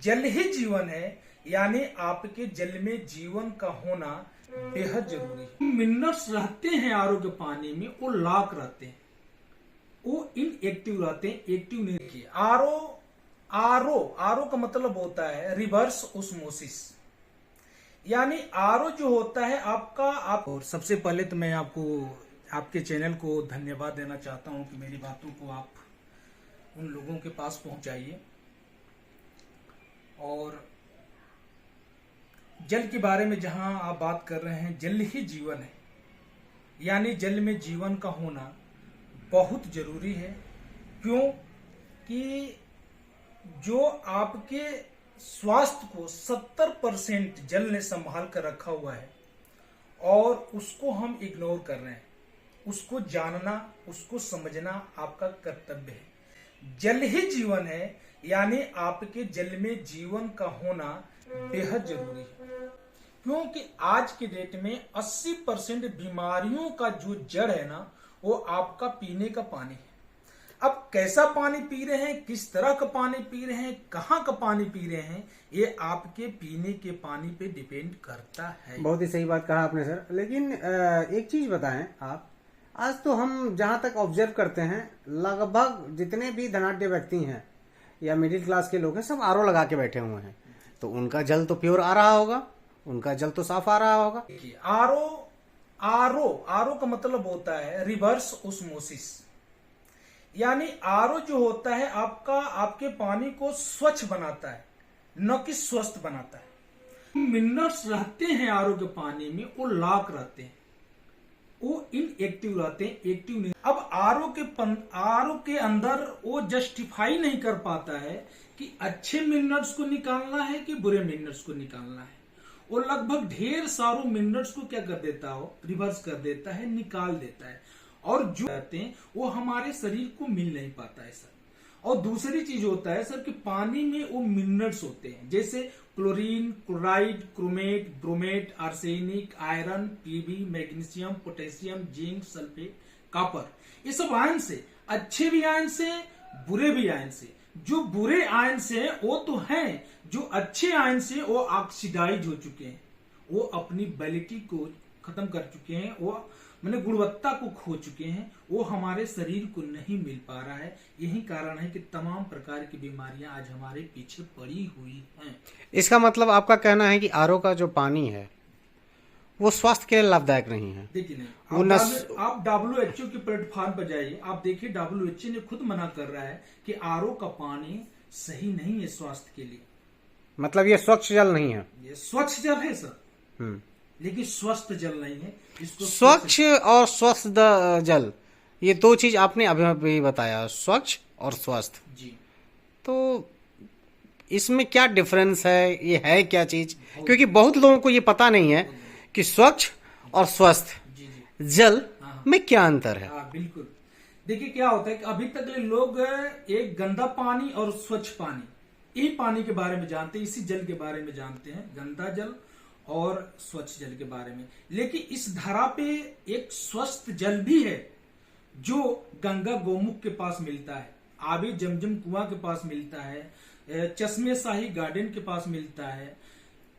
जल ही जीवन है, यानी आपके जल में जीवन का होना बेहद जरूरी है। मिनरल्स रहते हैं आरओ के पानी में, वो लॉक रहते हैं, वो इनएक्टिव रहते हैं, एक्टिव नहीं किए। आरओ आरओ आरओ का मतलब होता है रिवर्स ओस्मोसिस, यानी आरओ जो होता है आपका और सबसे पहले तो मैं आपको आपके चैनल को धन्यवाद देना चाहता हूं कि मेरी बातों को आप उन लोगों के पास पहुंचाइए। और जल के बारे में जहां आप बात कर रहे हैं, जल ही जीवन है, यानी जल में जीवन का होना बहुत जरूरी है। क्यों कि जो आपके स्वास्थ्य को 70% जल ने संभाल कर रखा हुआ है और उसको हम इग्नोर कर रहे हैं। उसको जानना, उसको समझना आपका कर्तव्य है। जल ही जीवन है, यानी आपके जल में जीवन का होना बेहद जरूरी है। क्योंकि आज के डेट में 80% बीमारियों का जो जड़ है ना, वो आपका पीने का पानी है। अब कैसा पानी पी रहे हैं, किस तरह का पानी पी रहे हैं, कहाँ का पानी पी रहे हैं, ये आपके पीने के पानी पे डिपेंड करता है। बहुत ही सही बात कहा आपने सर। लेकिन एक चीज बताएं आप, आज तो हम जहां तक ऑब्जर्व करते हैं, लगभग जितने भी धनाढ्य व्यक्ति हैं या मिडिल क्लास के लोग हैं, सब आरओ लगा के बैठे हुए हैं। तो उनका जल तो प्योर आ रहा होगा, उनका जल तो साफ आ रहा होगा। आरओ आरओ आरओ का मतलब होता है रिवर्स ओस्मोसिस, यानी आरओ जो होता है आपका आपके पानी को स्वच्छ बनाता है, न कि स्वस्थ बनाता है। मिनरल्स रहते हैं आरओ के पानी में, वो लॉक रहते हैं, वो इनएक्टिव रहते हैं, एक्टिव नहीं। अब आरओ के अंदर वो जस्टिफाई नहीं कर पाता है कि अच्छे मिनरल्स को निकालना है कि बुरे मिनरल्स को निकालना है। वो लगभग ढेर सारों मिनरल्स को क्या कर देता हो, रिवर्स कर देता है, निकाल देता है। और जो रहते हैं वो हमारे शरीर को मिल नहीं पाता है सर। और दूसरी चीज होता है सर कि पानी में वो मिनरल्स होते हैं, जैसे chlorine, chloride, chromate, bromate, arsenic, iron, PB, magnesium, potassium, zinc, sulphate, copper. ये सब आयन से, अच्छे भी आयन से, बुरे भी आयन से। जो बुरे आयन से वो तो हैं, जो अच्छे आयन से वो ऑक्सीडाइज हो चुके हैं, वो अपनी वैलिडिटी को खत्म कर चुके हैं, वो मैंने गुणवत्ता को खो चुके हैं, वो हमारे शरीर को नहीं मिल पा रहा है। यही कारण है कि तमाम प्रकार की बीमारियां आज हमारे पीछे पड़ी हुई हैं। इसका मतलब आपका कहना है कि आरओ का जो पानी है वो स्वास्थ्य के लिए लाभदायक नहीं है। देखिए नहीं, आप WHO के प्लेटफॉर्म पर जाइए, आप देखिए WHO ने खुद मना कर रहा है कि आरओ का पानी सही नहीं है स्वास्थ्य के लिए। मतलब ये स्वच्छ जल नहीं है। ये स्वच्छ जल है सर, लेकिन स्वस्थ जल नहीं है। इसको स्वच्छ और स्वस्थ जल, ये दो चीज आपने अभी अभी बताया, स्वच्छ और स्वस्थ जी। तो इसमें क्या डिफरेंस है, ये है क्या चीज? क्योंकि बहुत लोगों को ये पता नहीं है कि स्वच्छ और स्वस्थ जल में क्या अंतर है। बिल्कुल। देखिए क्या होता है कि अभी तक लोग एक गंदा पानी और स्वच्छ पानी, यही पानी के बारे में जानते हैं, इसी जल के बारे में जानते हैं, गंदा जल और स्वच्छ जल के बारे में। लेकिन इस धरा पे एक स्वस्थ जल भी है जो गंगा गोमुख के पास मिलता है, आबी जमजम कुआं के पास मिलता है, चश्मे शाही गार्डन के पास मिलता है,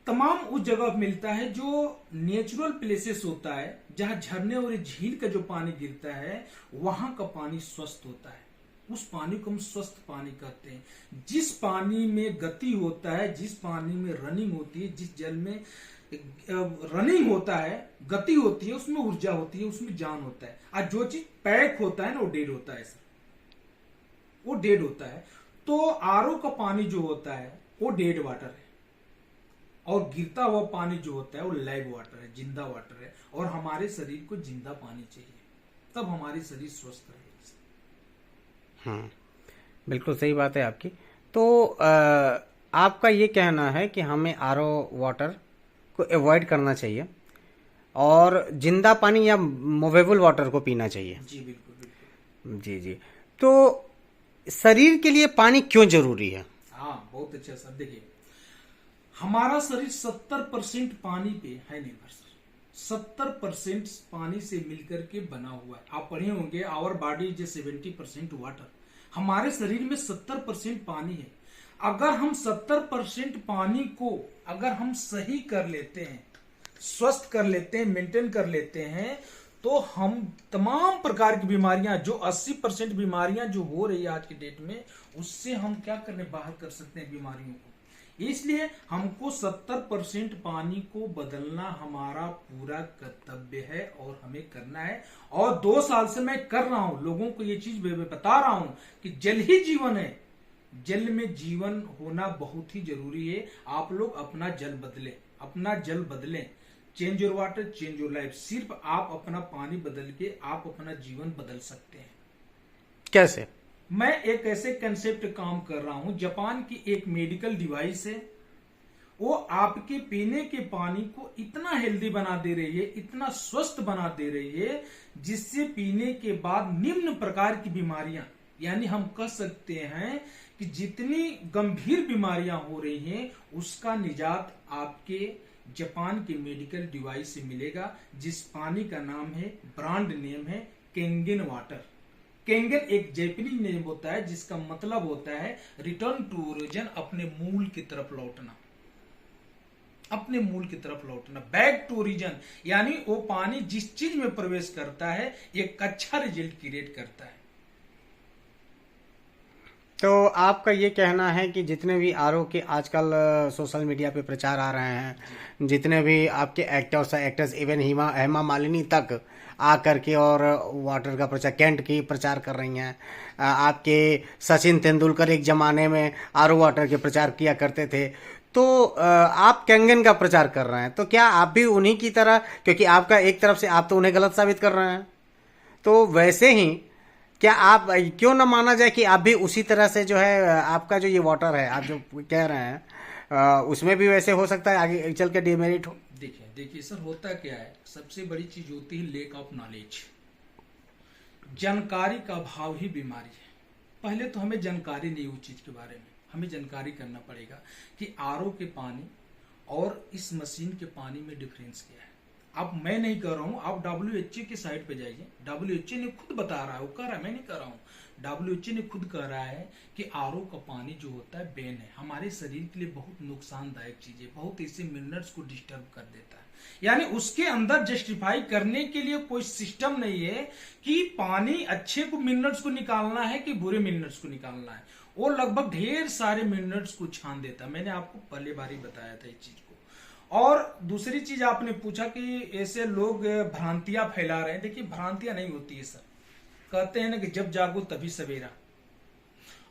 तमाम उस जगह मिलता है जो नेचुरल प्लेसेस होता है, जहां झरने और झील का जो पानी गिरता है वहां का पानी स्वस्थ होता है। उस पानी को हम स्वस्थ पानी कहते हैं। जिस पानी में गति होता है, जिस पानी में रनिंग होती है, जिस जल में रनिंग होता है, गति होती है, उसमें ऊर्जा होती है, उसमें जान होता है। और जो चीज पैक होता है ना, वो डेड होता है सर, वो डेड होता है। तो आरओ का पानी जो होता है वो डेड वाटर है, और गिरता हुआ पानी जो होता है वो लाइव वाटर है, जिंदा वाटर है। और हमारे शरीर को जिंदा पानी चाहिए, तब हमारी शरीर स्वस्थ रहेगी। बिल्कुल सही बात है आपकी। तो आपका ये कहना है कि हमें आरओ वाटर को अवॉइड करना चाहिए और जिंदा पानी या मूवेबल वाटर को पीना चाहिए। जी बिल्कुल बिल्कुल। जी। तो शरीर के लिए पानी क्यों जरूरी है? हाँ, बहुत अच्छा सर। देखिए हमारा शरीर 70% पानी पे है निर्भर सर। 70% पानी से मिलकर के बना हुआ है। आप पढ़े होंगे आवर बॉडी इज 70% वाटर। हमारे शरीर में 70% पानी है। अगर हम 70% पानी को अगर हम सही कर लेते हैं, स्वस्थ कर लेते हैं, मेंटेन कर लेते हैं, तो हम तमाम प्रकार की बीमारियां जो 80% बीमारियां जो हो रही है आज की डेट में, उससे हम क्या करने बाहर कर सकते हैं बीमारियों को। इसलिए हमको 70% पानी को बदलना हमारा पूरा कर्तव्य है और हमें करना है। और 2 साल से मैं कर रहा हूं, लोगों को ये चीज बता रहा हूं कि जल ही जीवन है, जल में जीवन होना बहुत ही जरूरी है। आप लोग अपना जल बदलें, अपना जल बदलें। Change your water, change your life. सिर्फ आप अपना पानी बदल के आप अपना जीवन बदल सकते हैं। कैसे? मैं एक ऐसे कंसेप्ट काम कर रहा हूं, जापान की एक मेडिकल डिवाइस है, वो आपके पीने के पानी को इतना हेल्दी बना दे रही है, इतना स्वस्थ बना दे रही है, जिससे पीने के बाद निम्न प्रकार की बीमारियां, यानी हम कह सकते हैं कि जितनी गंभीर बीमारियां हो रही हैं, उसका निजात आपके जापान के मेडिकल डिवाइस से मिलेगा, जिस पानी का नाम है, ब्रांड नेम है केंगेन वाटर। केंगेन एक जैपनीज नेम होता है, जिसका मतलब होता है रिटर्न टू ओरिजिन, अपने मूल की तरफ लौटना, अपने मूल की तरफ लौटना, बैक टू ओरिजिन। यानी वो पानी जिस चीज में प्रवेश करता है, एक अच्छा रिजल्ट क्रिएट करता है। तो आपका ये कहना है कि जितने भी आरओ के आजकल सोशल मीडिया पे प्रचार आ रहे हैं, जितने भी आपके एक्टर्स इवन हेमा मालिनी तक आ करके और वाटर का प्रचार, कैंट की प्रचार कर रही हैं। आपके सचिन तेंदुलकर एक जमाने में आरओ वाटर के प्रचार किया करते थे, तो आप केंगन का प्रचार कर रहे हैं, तो क्या आप भी उन्हीं की तरह, क्योंकि आपका एक तरफ से आप तो उन्हें गलत साबित कर रहे हैं, तो वैसे ही क्या आप, क्यों ना माना जाए कि आप भी उसी तरह से जो है, आपका जो ये वाटर है, आप जो कह रहे हैं, उसमें भी वैसे हो सकता है आगे चल के डिमेरिट हो? देखिए सर, होता क्या है, सबसे बड़ी चीज होती है लेक ऑफ नॉलेज। जानकारी का अभाव ही बीमारी है। पहले तो हमें जानकारी नहीं उस चीज के बारे में, हमें जानकारी करना पड़ेगा कि आरओ के पानी और इस मशीन के पानी में डिफरेंस क्या है। अब मैं नहीं कर रहा हूं, आप WHO की साइट पे जाइए, WHO ने खुद बता रहा है, वो कह रहा है, मैं नहीं कर रहा हूं, WHO ने खुद कह रहा है कि आरओ का पानी जो होता है बेन है, हमारे शरीर के लिए बहुत नुकसानदायक चीज है, बहुत ऐसे मिनरल्स को डिस्टर्ब कर देता है। यानी उसके अंदर जस्टिफाई करने के लिए कोई सिस्टम नहीं है कि पानी अच्छे को मिनरल्स को निकालना है कि बुरे मिनरल्स को निकालना है। वो लगभग ढेर सारे मिनरल्स को छान देता है। मैंने आपको पहले बार ही बताया था इस चीज को। और दूसरी चीज आपने पूछा कि ऐसे लोग भ्रांतियां फैला रहे हैं। देखिए, भ्रांतियां नहीं होती है सर, कहते हैं ना कि जब जागो तभी सवेरा।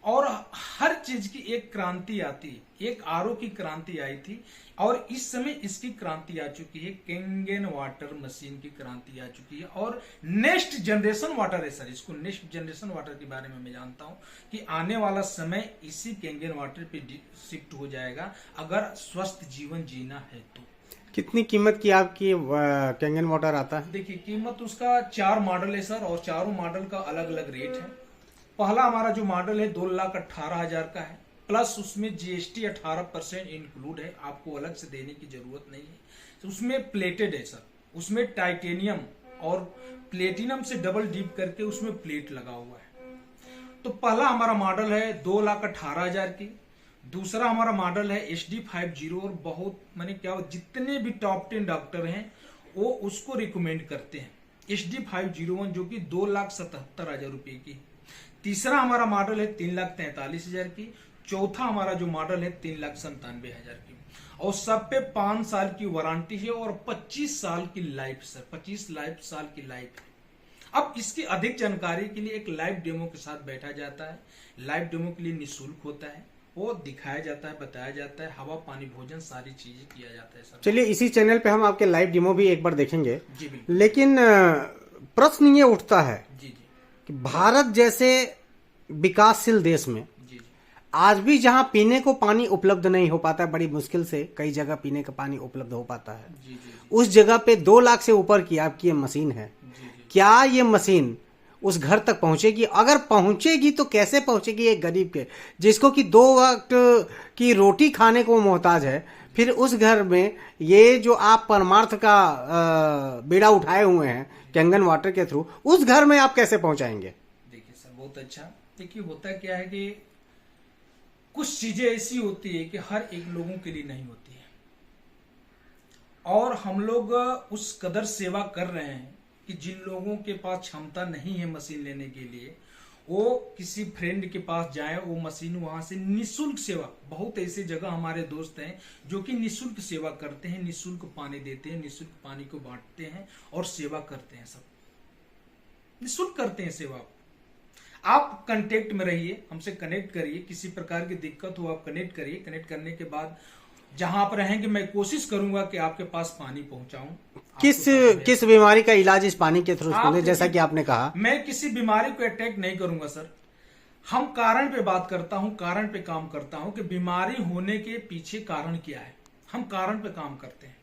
और हर चीज की एक क्रांति आती है, एक आरओ की क्रांति आई थी और इस समय इसकी क्रांति आ चुकी है, केंगेन वाटर मशीन की क्रांति आ चुकी है और नेक्स्ट जनरेशन वाटर है सर। इसको नेक्स्ट जनरेशन वाटर के बारे में मैं जानता हूं कि आने वाला समय इसी केंगेन वाटर पे शिफ्ट हो जाएगा, अगर स्वस्थ जीवन जीना है तो। कितनी कीमत की आपकी केंगन वाटर आता है? देखिए, कीमत उसका 4 मॉडल है सर, और चारों मॉडल का अलग अलग रेट है। पहला हमारा जो मॉडल है 2,18,000 का है, प्लस उसमें GST 18% इंक्लूड है, आपको अलग से देने की जरूरत नहीं है। तो उसमें प्लेटेड है सर, उसमें टाइटेनियम और प्लेटिनम से डबल डीप करके उसमें प्लेट लगा हुआ है। तो पहला हमारा मॉडल है 2,18,000 की। दूसरा हमारा मॉडल है HD50, और बहुत माने क्या, जितने भी टॉप 10 डॉक्टर हैं वो उसको रिकमेंड करते हैं, HD501, जो कि 2,77,000 रुपए की। तीसरा हमारा मॉडल है 3,43,000 की। चौथा हमारा जो मॉडल है 3,97,000 की, और सब पे 5 साल की वारंटी है और 25 साल की लाइफ सर, 25 साल की लाइफ है। अब इसकी अधिक जानकारी के लिए एक लाइव डेमो के साथ बैठा जाता है। लाइव डेमो के लिए निःशुल्क होता है, वो दिखाया जाता है, बताया जाता है, हवा पानी भोजन सारी चीजें किया जाता है सर। चलिए, इसी चैनल पे हम आपके लाइव डेमो भी एक बार देखेंगे जी बिल्कुल। लेकिन प्रश्न ये उठता है जी जी कि भारत जैसे विकासशील देश में जी जी आज भी जहां पीने को पानी उपलब्ध नहीं हो पाता है, बड़ी मुश्किल से कई जगह पीने का पानी उपलब्ध हो पाता है, जी जी उस जगह पे 2 लाख से ऊपर की आपकी ये मशीन है। जी जी। क्या ये मशीन उस घर तक पहुंचेगी? अगर पहुंचेगी तो कैसे पहुंचेगी एक गरीब के, जिसको कि 2 वक्त की रोटी खाने को मोहताज है? फिर उस घर में ये जो आप परमार्थ का बीड़ा उठाए हुए हैं केंगन वाटर के थ्रू, उस घर में आप कैसे पहुंचाएंगे? देखिए सर, बहुत अच्छा। देखिए, होता क्या है कि कुछ चीजें ऐसी होती है कि हर एक लोगों के लिए नहीं होती है, और हम लोग उस कदर सेवा कर रहे हैं कि जिन लोगों के पास क्षमता नहीं है मशीन लेने के लिए, वो किसी फ्रेंड के पास जाए, वो मशीन वहां से निशुल्क सेवा, बहुत ऐसे जगह हमारे दोस्त हैं जो कि निशुल्क सेवा करते हैं, निशुल्क पानी देते हैं, निशुल्क पानी को बांटते हैं और सेवा करते हैं, सब निशुल्क करते हैं सेवा। आप कांटेक्ट में रहिए, हमसे कनेक्ट करिए, किसी प्रकार की दिक्कत हो आप कनेक्ट करिए। कनेक्ट करने के बाद जहां आप रहेंगे मैं कोशिश करूंगा कि आपके पास पानी पहुंचाऊं। किस बीमारी का इलाज इस पानी के थ्रू जैसा कि आपने कहा? मैं किसी बीमारी को अटैक नहीं करूंगा सर, हम कारण पे बात करता हूं, कारण पे काम करता हूं कि बीमारी होने के पीछे कारण क्या है, हम कारण पे काम करते हैं।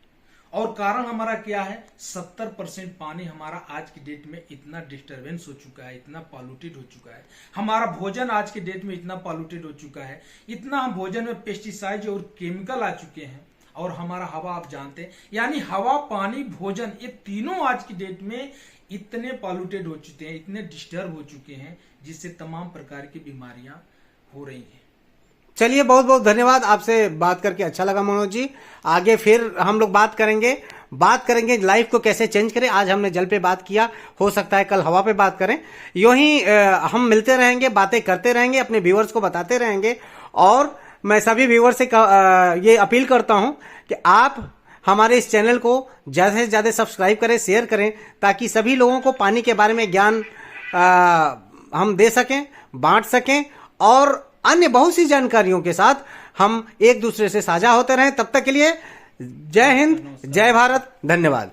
और कारण हमारा क्या है, 70% पानी हमारा आज की डेट में इतना डिस्टरबेंस हो चुका है, इतना पॉल्यूटेड हो चुका है, हमारा भोजन आज की डेट में इतना पॉल्यूटेड हो चुका है, इतना हम भोजन में पेस्टिसाइड और केमिकल आ चुके हैं, और हमारा हवा आप जानते हैं, यानी हवा, पानी, भोजन, ये तीनों आज की डेट में इतने पॉल्यूटेड हो चुके हैं, इतने डिस्टर्ब हो चुके हैं, जिससे तमाम प्रकार की बीमारियां हो रही हैं। चलिए, बहुत बहुत धन्यवाद, आपसे बात करके अच्छा लगा मनोज जी। आगे फिर हम लोग बात करेंगे लाइफ को कैसे चेंज करें। आज हमने जल पे बात किया, हो सकता है कल हवा पे बात करें। यूं ही हम मिलते रहेंगे, बातें करते रहेंगे, अपने व्यूअर्स को बताते रहेंगे। और मैं सभी व्यूअर्स से ये अपील करता हूं कि आप हमारे इस चैनल को ज्यादा से ज्यादा सब्सक्राइब करें, शेयर करें, ताकि सभी लोगों को पानी के बारे में ज्ञान हम दे सकें, बांट सकें, और अन्य बहुत सी जानकारियों के साथ हम एक दूसरे से साझा होते रहें। तब तक के लिए जय हिंद, जय भारत, धन्यवाद।